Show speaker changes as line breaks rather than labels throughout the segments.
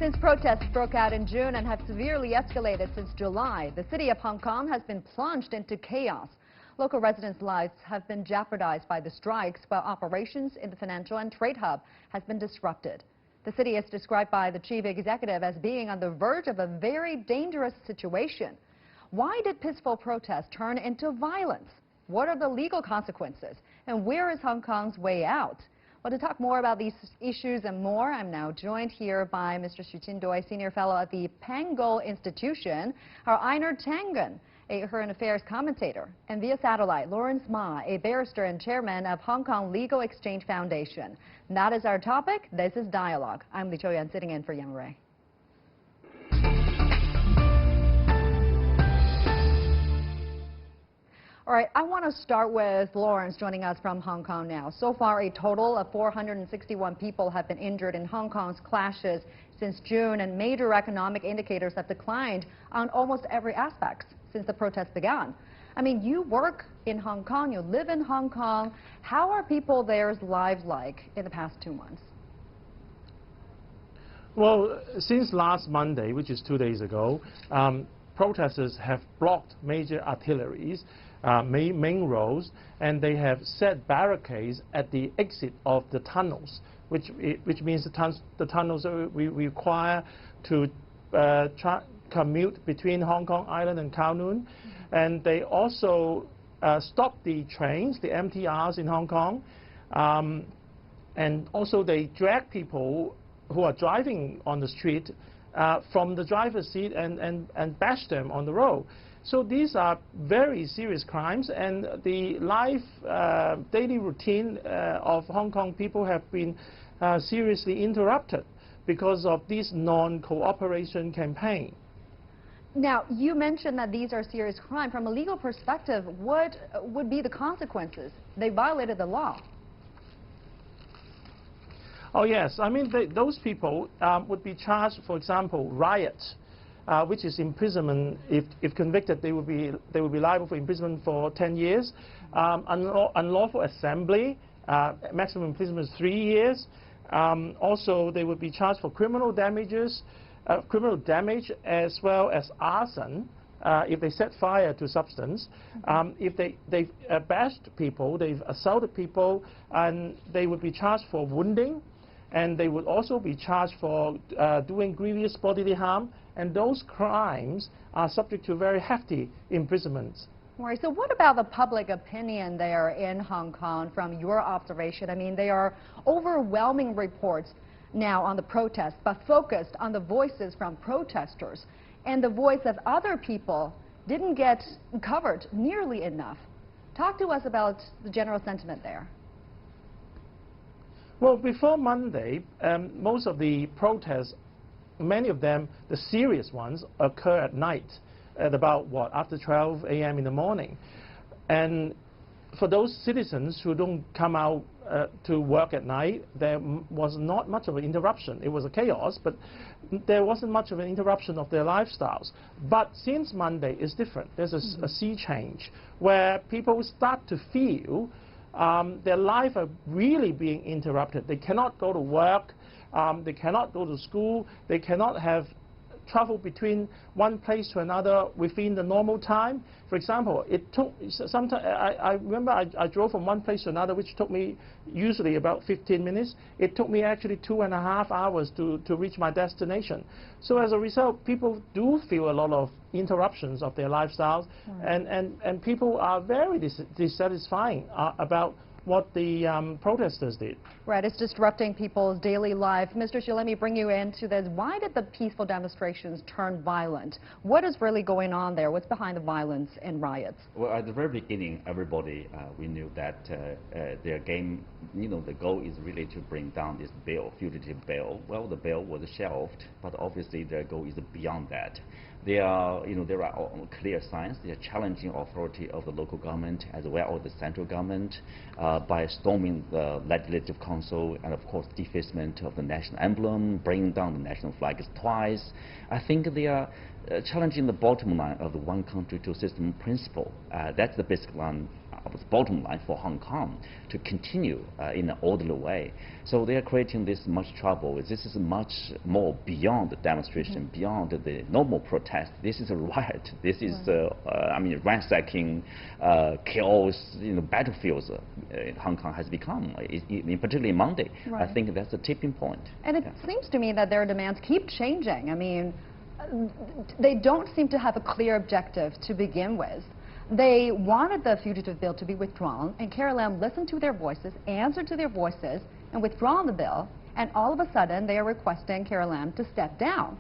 Since protests broke out in June and have severely escalated since July, the city of Hong Kong has been plunged into chaos. Local residents' lives have been jeopardized by the strikes, while operations in the financial and trade hub has been disrupted. The city is described by the chief executive as being on the verge of a very dangerous situation. Why did peaceful protests turn into violence? What are the legal consequences? And where is Hong Kong's way out? Well, to talk more about these issues and more, I'm now joined here by Mr. Xu Qindui, Senior Fellow at the Pango Institution, our Einar Tangen, a current affairs commentator, and via satellite, Lawrence Ma, a barrister and chairman of Hong Kong Legal Exchange Foundation. And that is our topic. This is Dialogue. I'm Li Chouyuan, sitting in for Yang Ray. All right, I want to start with Lawrence joining us from Hong Kong now. So far, a total of 461 people have been injured in Hong Kong's clashes since June, and major economic indicators have declined on almost every aspect since the protests began. I mean, you work in Hong Kong, you live in Hong Kong. How are people there's lives like in the past 2 months?
Well, since last Monday, which is 2 days ago, protesters have blocked major arteries, main roads, and they have set barricades at the exit of the tunnels, which means the tunnels we require to commute between Hong Kong Island and Kowloon. And they also stopped the trains, the MTRs in Hong Kong, and also they drag people who are driving on the street from the driver's seat and bash them on the road. So these are very serious crimes, and the daily routine of Hong Kong people have been seriously interrupted because of this non-cooperation campaign.
Now, you mentioned that these are serious crimes. From a legal perspective, what would be the consequences? They violated the law.
Oh yes, I mean those people would be charged, for example, riot, which is imprisonment. If convicted, they would be liable for imprisonment for 10 years. Unlawful assembly, maximum imprisonment is 3 years. Also, they would be charged for criminal damage as well as arson. If they set fire to substance, if they've bashed people, they've assaulted people, and they would be charged for wounding, and they would also be charged for doing grievous bodily harm, and those crimes are subject to very hefty imprisonments.
Right, so what about the public opinion there in Hong Kong from your observation? I mean, there are overwhelming reports now on the protests, but focused on the voices from protesters, and the voice of other people didn't get covered nearly enough. Talk to us about the general sentiment there.
Well, before Monday, most of the protests, many of them, the serious ones, occur at night, at about, after 12 a.m. in the morning. And for those citizens who don't come out to work at night, there was not much of an interruption. It was a chaos, but there wasn't much of an interruption of their lifestyles. But since Monday, it's different. There's a sea change where people start to feel their life are really being interrupted. They cannot go to work, they cannot go to school, they cannot have travel between one place to another within the normal time. For example, it took sometimes, I remember I drove from one place to another, which took me usually about 15 minutes. It took me actually 2.5 hours to reach my destination. So as a result, people do feel a lot of interruptions of their lifestyles, and people are very dissatisfying about what the protesters did.
Right, it's disrupting people's daily life. Mr. Xu, let me bring you into this. Why did the peaceful demonstrations turn violent? What is really going on there? What's behind the violence and riots?
Well, at the very beginning, everybody, we knew that their game, the goal is really to bring down this bill, fugitive bill. Well, the bill was shelved, but obviously their goal is beyond that. There are clear signs. They are challenging authority of the local government as well as the central government by storming the legislative council, and of course defacement of the national emblem, bringing down the national flags twice. I think they are challenging the bottom line of the one country, two system principle. That's the basic line of the bottom line for Hong Kong to continue in an orderly way. So they are creating this much trouble. This is much more beyond the demonstration, beyond the normal protest. This is a riot. This is, I mean, ransacking, chaos, battlefields Hong Kong has become, particularly Monday. I think that's a tipping point.
And it seems to me that their demands keep changing. I mean, they don't seem to have a clear objective to begin with. They wanted the fugitive bill to be withdrawn, and Carrie Lam listened to their voices, answered to their voices, and withdrawn the bill, and all of a sudden they are requesting Carrie Lam to step down.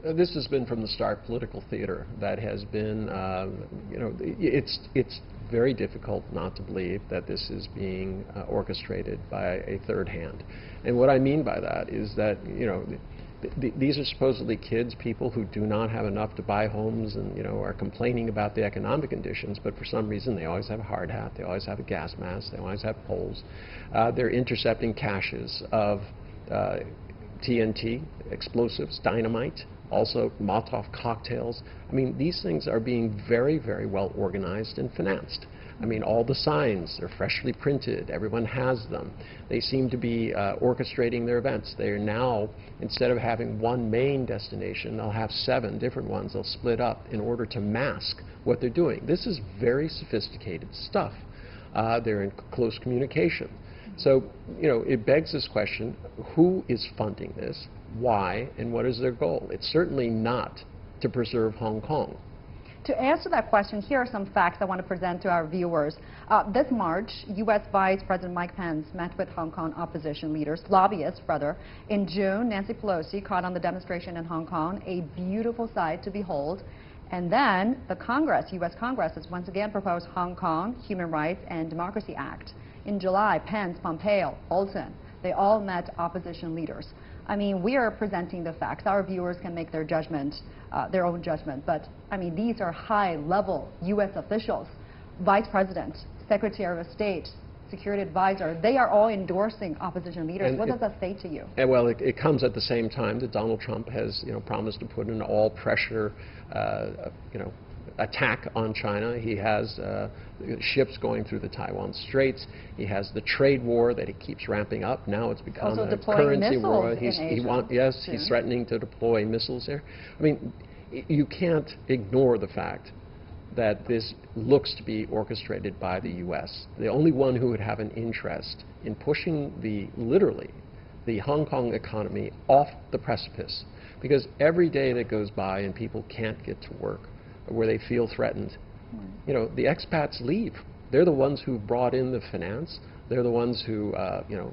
This has been from the start political theater that has been, it's very difficult not to believe that this is being orchestrated by a third hand. And what I mean by that is that, these are supposedly kids, people who do not have enough to buy homes and, are complaining about the economic conditions, but for some reason they always have a hard hat, they always have a gas mask, they always have poles. They're intercepting caches of TNT, explosives, dynamite, also Molotov cocktails. I mean, these things are being very, very well organized and financed. I mean, all the signs are freshly printed. Everyone has them. They seem to be orchestrating their events. They are now, instead of having one main destination, they'll have 7 different ones. They'll split up in order to mask what they're doing. This is very sophisticated stuff. They're in close communication. So, it begs this question, who is funding this, why, and what is their goal? It's certainly not to preserve Hong Kong.
To answer that question, here are some facts I want to present to our viewers. This March, U.S. Vice President Mike Pence met with Hong Kong opposition leaders, lobbyists rather. In June, Nancy Pelosi caught on the demonstration in Hong Kong, a beautiful sight to behold. And then the Congress, U.S. Congress, has once again proposed Hong Kong Human Rights and Democracy Act. In July, Pence, Pompeo, Bolton, they all met opposition leaders. I mean, we are presenting the facts. Our viewers can make their judgment, their own judgment. But, I mean, these are high-level U.S. officials, Vice President, Secretary of State, Security Advisor. They are all endorsing opposition leaders. What does that say to you?
Well, it comes at the same time that Donald Trump has, promised to put an all-pressure, attack on China. He has ships going through the Taiwan Straits. He has the trade war that he keeps ramping up. Now it's become a currency war. He's threatening to deploy missiles there. I mean, you can't ignore the fact that this looks to be orchestrated by the U.S. The only one who would have an interest in pushing literally the Hong Kong economy off the precipice, because every day that goes by and people can't get to work, where they feel threatened, the expats leave. They're the ones who brought in the finance. They're the ones who,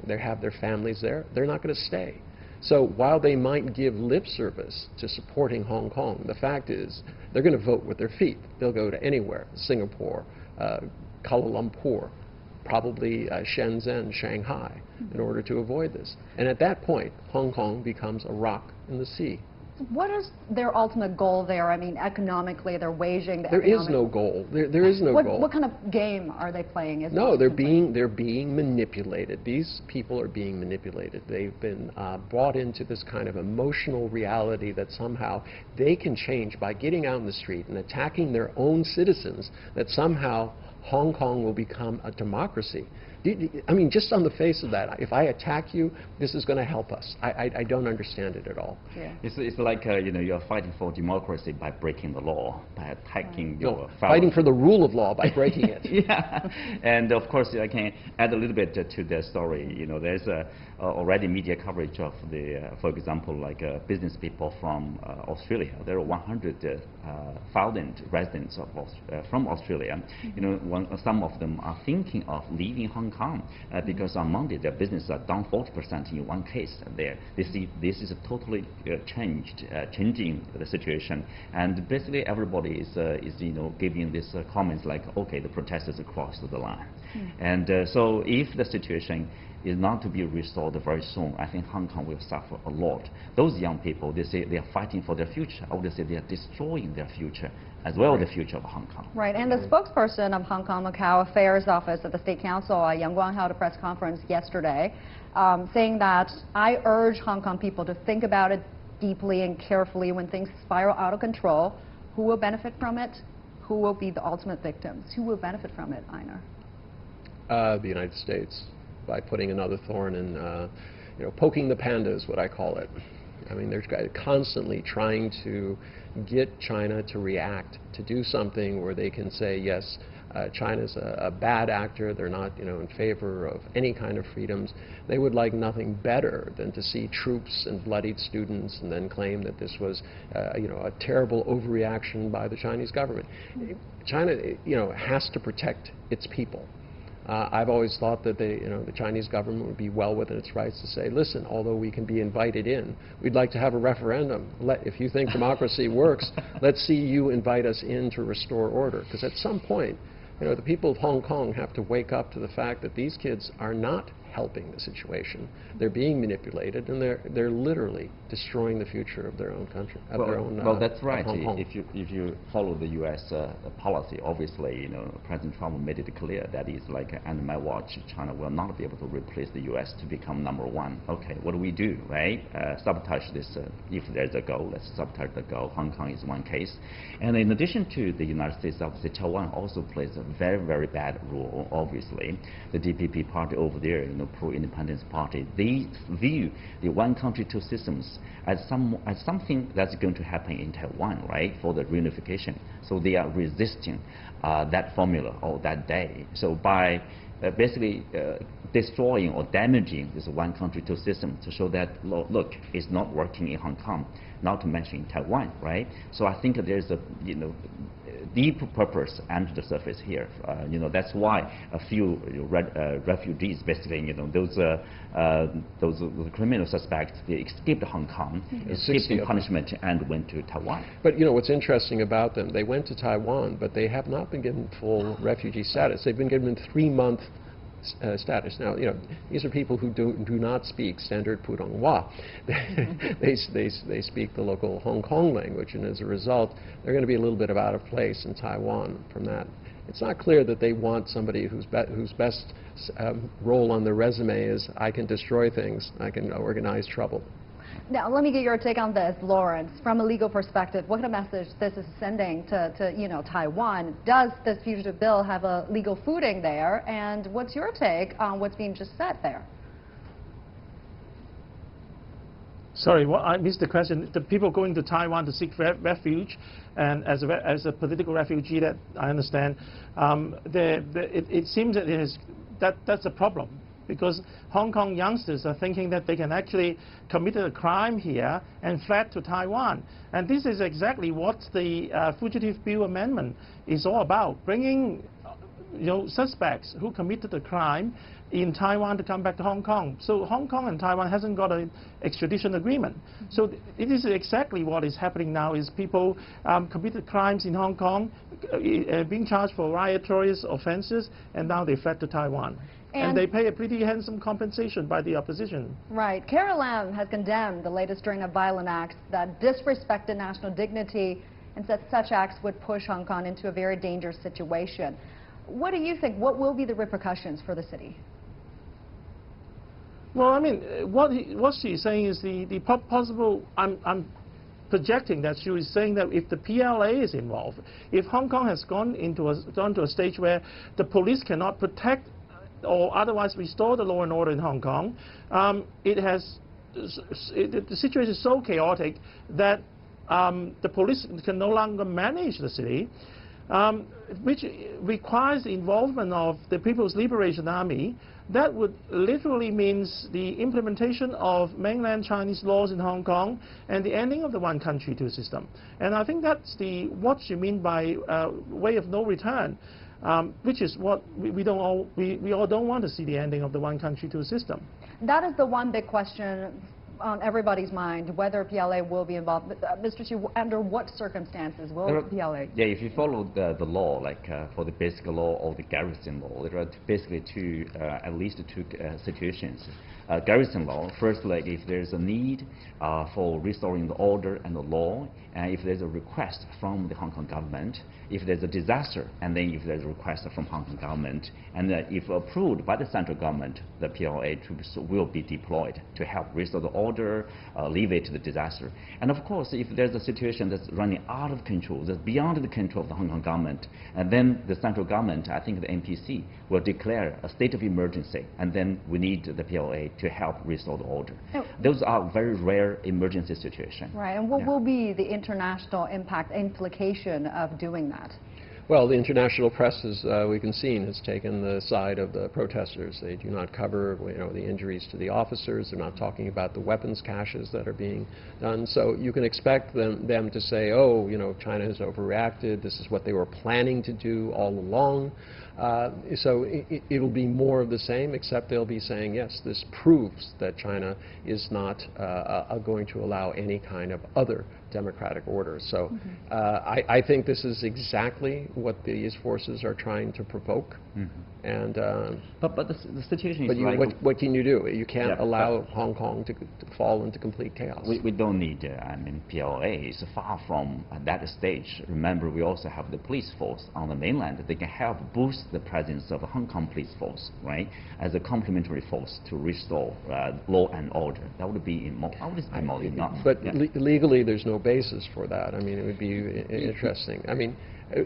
they have their families there. They're not going to stay. So while they might give lip service to supporting Hong Kong, the fact is they're going to vote with their feet. They'll go to anywhere, Singapore, Kuala Lumpur, probably Shenzhen, Shanghai, in order to avoid this. And at that point, Hong Kong becomes a rock in the sea.
What is their ultimate goal there? I mean, economically, they're waging the
There is no goal. There is no goal.
What kind of game are they playing?
No, they're being manipulated. These people are being manipulated. They've been brought into this kind of emotional reality that somehow they can change by getting out in the street and attacking their own citizens, that somehow Hong Kong will become a democracy. I mean, just on the face of that, if I attack you, this is going to help us. I don't understand it at all.
Yeah.
It's like, you're fighting for democracy by breaking the law, by attacking your fellow.
Fighting for the rule of law by breaking it.
Yeah. And of course, I can add a little bit to the story. There's already media coverage of for example, like business people from Australia. There are 100,000 residents from Australia. Some of them are thinking of leaving Hong Kong because on Monday their businesses are down 40% in one case there. They see this is totally changing the situation, and basically everybody is giving these comments like, okay, the protesters crossed the line. And so if the situation is not to be restored very soon, I think Hong Kong will suffer a lot. Those young people, they say they are fighting for their future. I would say they are destroying their future as well as the future of Hong Kong.
Right, and the spokesperson of Hong Kong Macau Affairs Office at the State Council, Yang Guang, held a press conference yesterday saying that I urge Hong Kong people to think about it deeply and carefully when things spiral out of control. Who will benefit from it? Who will be the ultimate victims? Who will benefit from it, Einar?
The United States, by putting another thorn in, poking the panda is what I call it. I mean, they're constantly trying to get China to react, to do something where they can say, yes, China's a bad actor, they're not, in favor of any kind of freedoms. They would like nothing better than to see troops and bloodied students and then claim that this was, a terrible overreaction by the Chinese government. China, has to protect its people. I've always thought that the Chinese government would be well within its rights to say, listen, although we can be invited in, we'd like to have a referendum. If you think democracy works, let's see you invite us in to restore order. Because at some point, the people of Hong Kong have to wake up to the fact that these kids are not helping the situation. They're being manipulated, and they're literally destroying the future of their own country,
well, that's right.
Hong Kong.
If you follow the U.S. Policy, obviously, President Trump made it clear that it's like, under my watch, China will not be able to replace the U.S. to become #1. Okay, what do we do, right? Sabotage this. If there's a goal, let's sabotage the goal. Hong Kong is one case, and in addition to the United States, obviously Taiwan also plays a very, very bad role. Obviously, the DPP party over there, pro-independence party, they view the one country, two systems as something that's going to happen in Taiwan, right, for the reunification. So they are resisting that formula or that day. So by basically destroying or damaging this one country, two system to show that, look, it's not working in Hong Kong, not to mention in Taiwan, right? So I think there's a, deep purpose under the surface here. That's why a few refugees, basically, those criminal suspects, they escaped Hong Kong, escaped the punishment, and went to Taiwan.
But what's interesting about them, they went to Taiwan, but they have not been given full refugee status. They've been given 3-month status. Now, these are people who do not speak standard Putonghua. They speak the local Hong Kong language, and as a result, they're going to be a little bit out of place in Taiwan from that. It's not clear that they want somebody whose best role on their resume is, I can destroy things, I can organize trouble.
Now, let me get your take on this, Lawrence. From a legal perspective, what kind of message this is sending to Taiwan? Does this fugitive bill have a legal footing there? And what's your take on what's being just said there?
Sorry, I missed the question. The people going to Taiwan to seek refuge, and as a political refugee, that I understand, it seems that that's a problem. Because Hong Kong youngsters are thinking that they can actually commit a crime here and fled to Taiwan. And this is exactly what the Fugitive Bill Amendment is all about, bringing suspects who committed the crime in Taiwan to come back to Hong Kong. So Hong Kong and Taiwan hasn't got an extradition agreement. So it is exactly what is happening now, is people committed crimes in Hong Kong, being charged for rhetoric offenses, and now they fled to Taiwan. And they pay a pretty handsome compensation by the opposition.
Right. Carrie Lam has condemned the latest string of violent acts that disrespected national dignity and said such acts would push Hong Kong into a very dangerous situation. What do you think? What will be the repercussions for the city?
Well, I mean, what she's saying is the possible. I'm projecting that she is saying that if the PLA is involved, if Hong Kong has gone to a stage where the police cannot protect or otherwise restore the law and order in Hong Kong, the situation is so chaotic that the police can no longer manage the city, which requires the involvement of the People's Liberation Army. That would literally means the implementation of mainland Chinese laws in Hong Kong and the ending of the one country, two system. And I think that's what you mean by way of no return. Which is what we all don't want to see, the ending of the one country, two system. That
is the one big question on everybody's mind, whether PLA will be involved. Mr. Chu, under what circumstances will PLA?
Yeah, if you follow the law, like for the basic law or the garrison law, there are basically at least two situations. Garrison law, first, like if there's a need for restoring the order and the law, if there's a request from the Hong Kong government, if there's a disaster, and then if there's a request from Hong Kong government, and if approved by the central government, the PLA troops will be deployed to help restore the order, alleviate the disaster. And of course, if there's a situation that's running out of control, that's beyond the control of the Hong Kong government, and then the central government, I think the NPC, will declare a state of emergency, and then we need the PLA to help restore the order. Those are very rare emergency situations.
Right, and what will be the international implication of doing that?
Well, the international press, as we can see, has taken the side of the protesters. They do not cover, the injuries to the officers. They're not talking about the weapons caches that are being done. So you can expect them to say, oh, China has overreacted. This is what they were planning to do all along. So it'll be more of the same, except they'll be saying, yes, this proves that China is not going to allow any kind of other democratic order. So I think this is exactly what these forces are trying to provoke. And
but the situation is
like what can you do? You can't allow Hong Kong to fall into complete chaos.
We don't need, PLA is far from that stage. Remember, we also have the police force on the mainland. They can help boost the presence of the Hong Kong police force, right, as a complementary force to restore law and order. That would be more enough.
But legally, there's no basis for that. I mean, it would be interesting. I mean,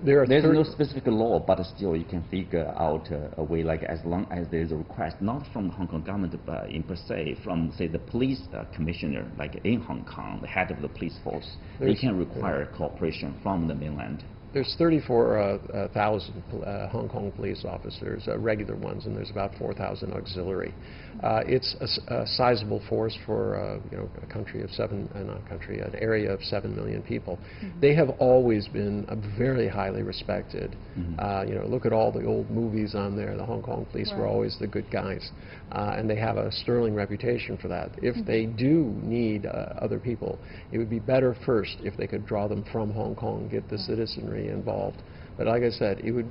there's
no specific law, but still you can figure out a way, like as long as there's a request, not from the Hong Kong government in per se, from say the police commissioner, like in Hong Kong, the head of the police force, they can require cooperation from the mainland.
There's 34,000 Hong Kong police officers, regular ones, and there's about 4,000 auxiliary. It's a sizable force for a country of an area of 7 million people. They have always been very highly respected. Look at all the old movies on there. The Hong Kong police were always the good guys, and they have a sterling reputation for that. If they do need other people, it would be better first if they could draw them from Hong Kong, get the citizenry involved. But like I said, it would,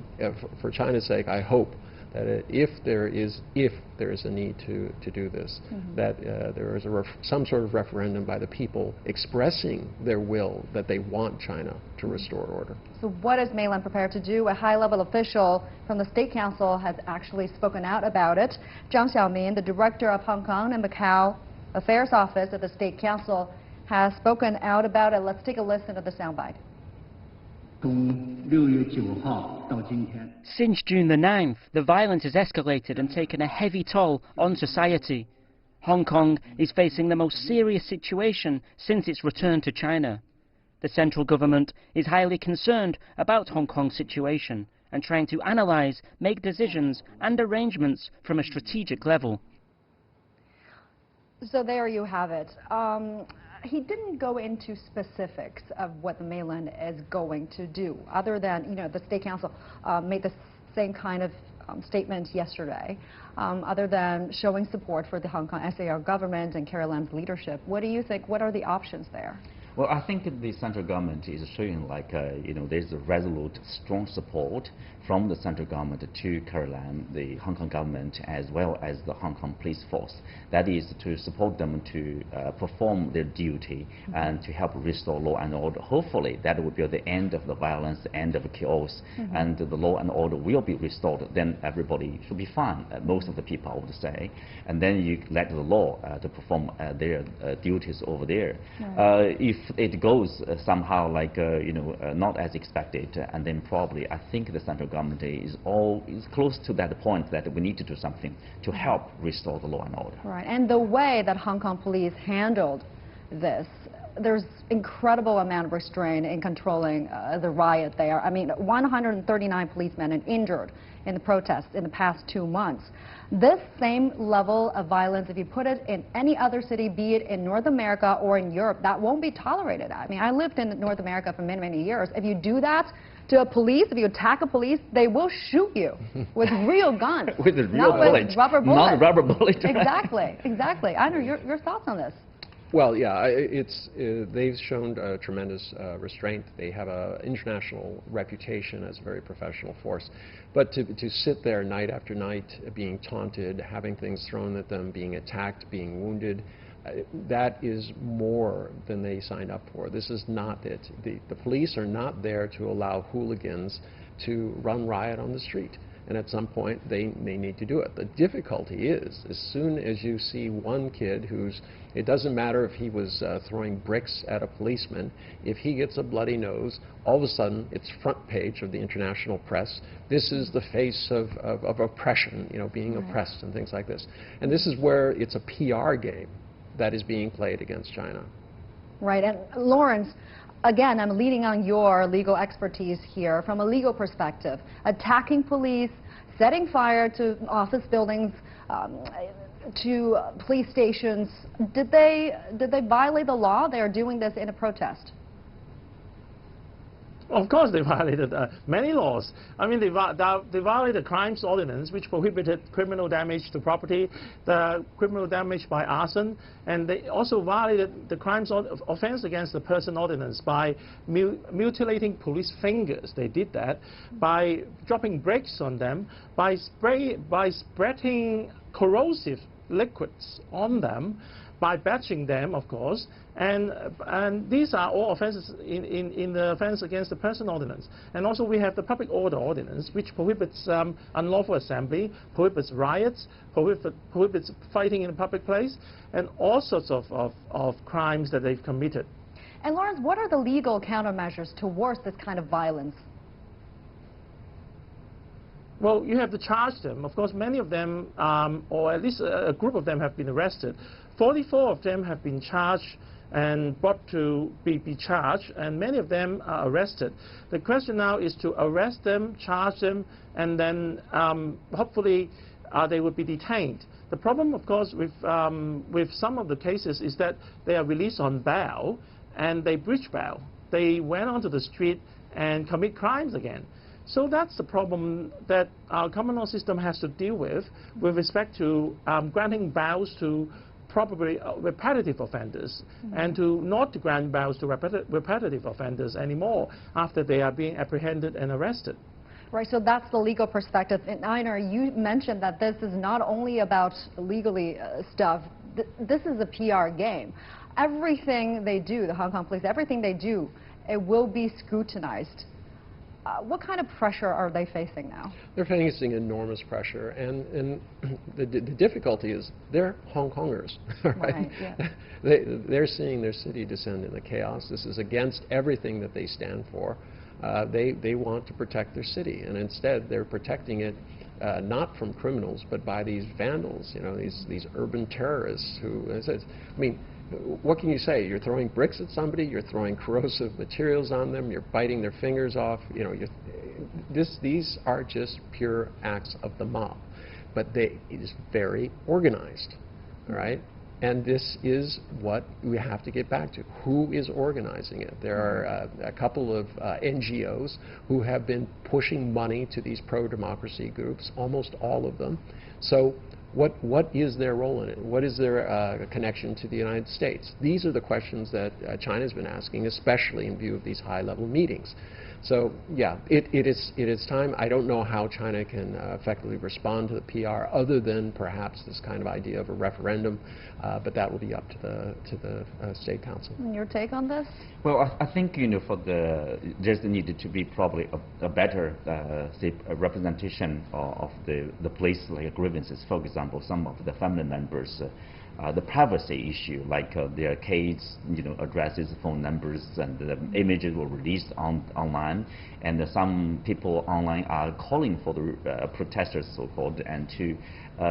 for China's sake, I hope that if there is a need to do this, that there is some sort of referendum by the people expressing their will that they want China to restore order.
So what is mainland prepared to do? A high-level official from the State Council has actually spoken out about it. Zhang Xiaomin, the director of Hong Kong and Macau Affairs Office of the State Council, has spoken out about it. Let's take a listen to the soundbite.
Since June the 9th, the violence has escalated and taken a heavy toll on society. Hong Kong is facing the most serious situation since its return to China. The central government is highly concerned about Hong Kong's situation and trying to analyse, make decisions and arrangements from a strategic level.
So there you have it. He didn't go into specifics of what the mainland is going to do, other than, the State Council made the same kind of statement yesterday, other than showing support for the Hong Kong SAR government and Carrie Lam's leadership. What do you think? What are the options there?
Well, I think the central government is showing there's a resolute, strong support from the central government to Carrie Lam, the Hong Kong government, as well as the Hong Kong police force. That is to support them to perform their duty and to help restore law and order. Hopefully, that will be the end of the violence, the end of the chaos, and the law and order will be restored. Then everybody should be fine, most of the people, I would say. And then you let the law to perform their duties over there. If it goes somehow not as expected, and then probably I think the central government is close to that point that we need to do something to help restore the law and order.
Right, and the way that Hong Kong police handled this, there's incredible amount of restraint in controlling the riot there. I mean, 139 policemen injured in the protests in the past 2 months. This same level of violence, if you put it in any other city, be it in North America or in Europe, that won't be tolerated. I mean, I lived in North America for many, many years. If you do that to a police, if you attack a police, they will shoot you with real guns.
With a real
not
bullet.
With rubber bullets.
Not rubber bullet.
Exactly, exactly. Andrew, your thoughts on this?
Well, yeah, they've shown tremendous restraint. They have an international reputation as a very professional force. But to sit there night after night being taunted, having things thrown at them, being attacked, being wounded, that is more than they signed up for. This is not it. The police are not there to allow hooligans to run riot on the street. And at some point, they need to do it. The difficulty is, as soon as you see one kid who's, it doesn't matter if he was throwing bricks at a policeman, if he gets a bloody nose, all of a sudden, it's front page of the international press. This is the face of oppression, you know, being oppressed and things like this. And this is where it's a PR game that is being played against China.
Right, and Lawrence, again, I'm leaning on your legal expertise here. From a legal perspective, attacking police, setting fire to office buildings, to police stations, did they violate the law? They are doing this in a protest.
Of course they violated many laws. I mean, they violated the crimes ordinance, which prohibited criminal damage to property, the criminal damage by arson, and they also violated the crimes offense against the person ordinance by mutilating police fingers. They did that by dropping bricks on them, by spreading corrosive liquids on them, by batching them, of course, and these are all offenses in the offense against the person ordinance. And also we have the public order ordinance, which prohibits unlawful assembly, prohibits riots, prohibits fighting in a public place, and all sorts of crimes that they've committed.
And Lawrence, what are the legal countermeasures towards this kind of violence?
Well, you have to charge them. Of course, many of them, or at least a group of them, have been arrested. 44 of them have been charged and brought to be charged, and many of them are arrested. The question now is to arrest them, charge them, and then hopefully they will be detained. The problem, of course, with some of the cases is that they are released on bail, and they breach bail. They went onto the street and commit crimes again. So that's the problem that our common law system has to deal with respect to granting bails to probably repetitive offenders, and to not to grant bails to repetitive offenders anymore after they are being apprehended and arrested.
Right, so that's the legal perspective. And Einar, you mentioned that this is not only about legally stuff, this is a PR game. Everything they do, the Hong Kong police, everything they do, it will be scrutinized. What kind of pressure are they facing now? They're
facing enormous pressure, and the difficulty is they're Hong Kongers, right? Yeah. They're seeing their city descend into chaos. This is against everything that they stand for. They want to protect their city, and instead they're protecting it not from criminals, but by these vandals, you know, these urban terrorists who, I mean, what can you say? You're throwing bricks at somebody, you're throwing corrosive materials on them, you're biting their fingers off. You know, these are just pure acts of the mob. But it is very organized, all right? And this is what we have to get back to. Who is organizing it? There are a couple of NGOs who have been pushing money to these pro-democracy groups, almost all of them. So what is their role in it? What is their connection to the United States? These are the questions that China's been asking, especially in view of these high-level meetings. So, yeah, it is time. I don't know how China can effectively respond to the PR other than perhaps this kind of idea of a referendum, but that will be up to the State Council.
And your take on this?
Well, I think, you know, there's needed to be probably a better say, a representation of the police like grievances. For example, some of the family members. The privacy issue, like their kids, you know, addresses, phone numbers, and the images were released online, and some people online are calling for the protesters, so-called, and to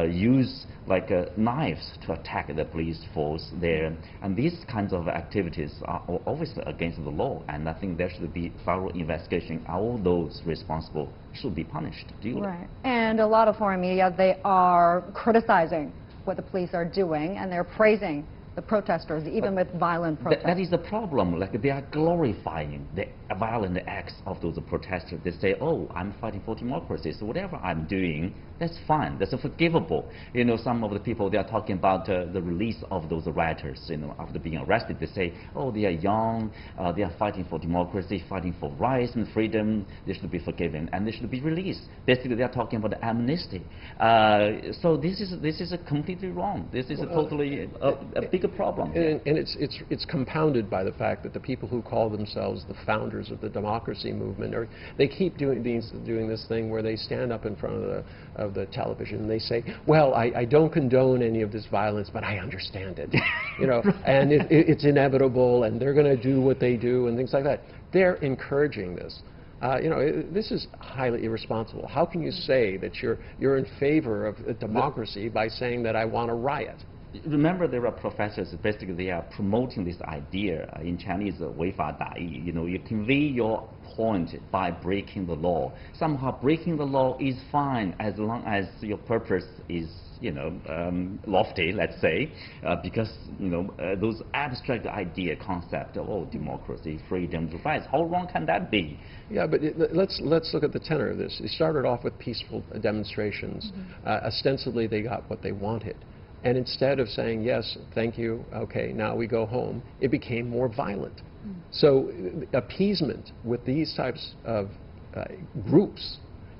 use like knives to attack the police force there. And these kinds of activities are obviously against the law, and I think there should be thorough investigation. All those responsible should be punished duly.
Right. And a lot of foreign media, they are criticizing what the police are doing, and they're praising the protesters, even with violent protests.
That is the problem. Like, they are glorifying the violent acts of those protesters. They say, oh, I'm fighting for democracy, so whatever I'm doing, that's fine, that's forgivable. You know, some of the people, they are talking about the release of those rioters, you know, after being arrested. They say, oh, they are young, they are fighting for democracy, fighting for rights and freedom, they should be forgiven, and they should be released. Basically, they are talking about the amnesty. So this is completely wrong. This is totally a big bigger problem.
And it's compounded by the fact that the people who call themselves the founders of the democracy movement, they keep doing this thing where they stand up in front of the television and they say, well, I don't condone any of this violence, but I understand it, you know, and it's inevitable, and they're going to do what they do and things like that. They're encouraging this. You know, this is highly irresponsible. How can you say that you're in favor of a democracy by saying that I want to riot?
Remember, there are professors, basically they are promoting this idea in Chinese, 违法达义. You know, you convey your point by breaking the law. Somehow breaking the law is fine as long as your purpose is, you know, lofty, let's say, because, you know, those abstract idea concept of, oh, democracy, freedom, rights, how wrong can that be?
Yeah, but let's look at the tenor of this. It started off with peaceful demonstrations. Ostensibly, they got what they wanted. And instead of saying, yes, thank you, okay, now we go home, it became more violent. So appeasement with these types of groups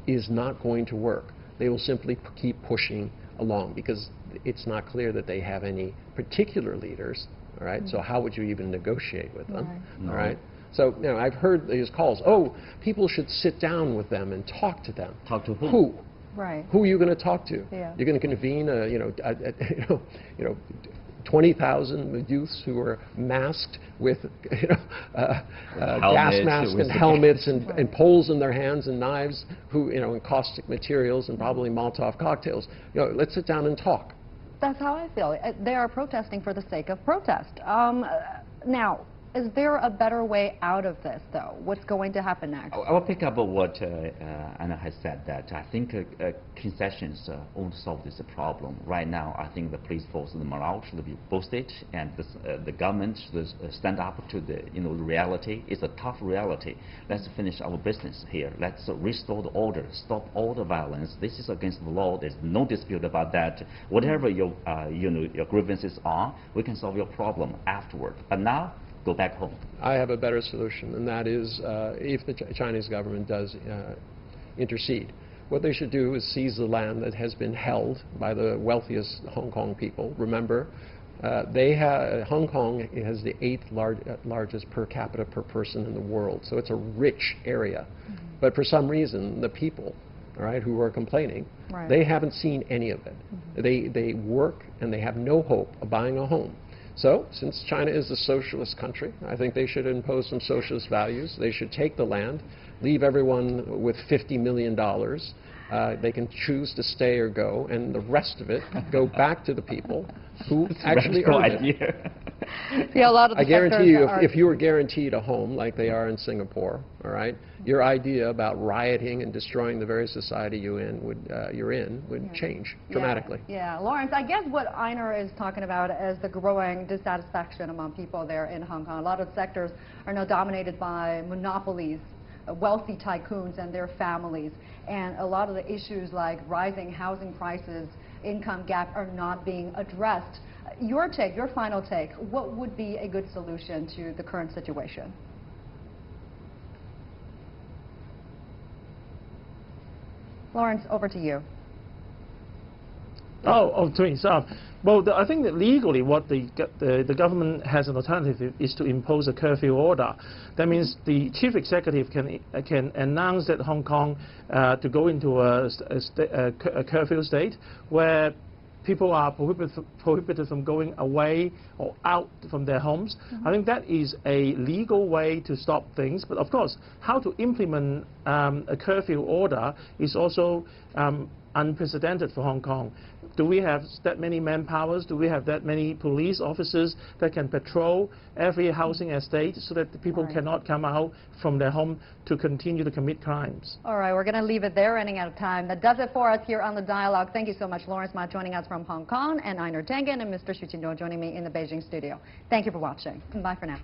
is not going to work. They will simply keep pushing along because it's not clear that they have any particular leaders, all right? So how would you even negotiate with them, all right? So, you know, I've heard these calls, oh, people should sit down with them and talk to them.
Talk to who?
Who?
Right.
Who are you going to talk to?
Yeah.
You're going to convene, you know, 20,000 youths who are masked with, you know, gas masks and helmets and poles in their hands and knives, who, you know, and caustic materials and probably Molotov cocktails. You know, let's sit down and talk.
That's how I feel. They are protesting for the sake of protest. Now, is there a better way out of this, though? What's going to happen next?
I will pick up on what Anna has said, that I think concessions won't solve this problem. Right now, I think the police force, the morale should be boosted, and the government should stand up to the, you know, reality. It's a tough reality. Let's finish our business here. Let's restore the order, stop all the violence. This is against the law. There's no dispute about that. Whatever your, you know, your grievances are, we can solve your problem afterward. But now, go back home.
I have a better solution, and that is if the Chinese government does intercede. What they should do is seize the land that has been held by the wealthiest Hong Kong people. Remember, Hong Kong has the 8th largest per capita per person in the world, so it's a rich area. But for some reason, the people, all right, who are complaining, they haven't seen any of it. They work and they have no hope of buying a home. So, since China is a socialist country, I think they should impose some socialist values. They should take the land, leave everyone with $50 million. They can choose to stay or go, and the rest of it go back to the people who actually earned it.
Yeah, a lot of the
I guarantee you, if you were guaranteed a home like they are in Singapore, all right, your idea about rioting and destroying the very society you're in would change dramatically.
Yeah, Lawrence, I guess what Einar is talking about is the growing dissatisfaction among people there in Hong Kong. A lot of sectors are now dominated by monopolies, wealthy tycoons and their families, and a lot of the issues like rising housing prices, income gap are not being addressed. Your take, your final take, what would be a good solution to the current situation? Lawrence, over to you.
Twins. Well, I think that legally what the government has an alternative is to impose a curfew order. That means the chief executive can announce that Hong Kong to go into a curfew state where people are prohibited from going away or out from their homes. I think that is a legal way to stop things. But of course, how to implement a curfew order is also unprecedented for Hong Kong. Do we have that many manpowers? Do we have that many police officers that can patrol every housing estate so that the people cannot come out from their home to continue to commit crimes?
All right, we're going to leave it there, running out of time. That does it for us here on The Dialogue. Thank you so much, Lawrence Ma, joining us from Hong Kong, and Einar Tengen and Mr. Xu Qinzhou joining me in the Beijing studio. Thank you for watching, and bye for now.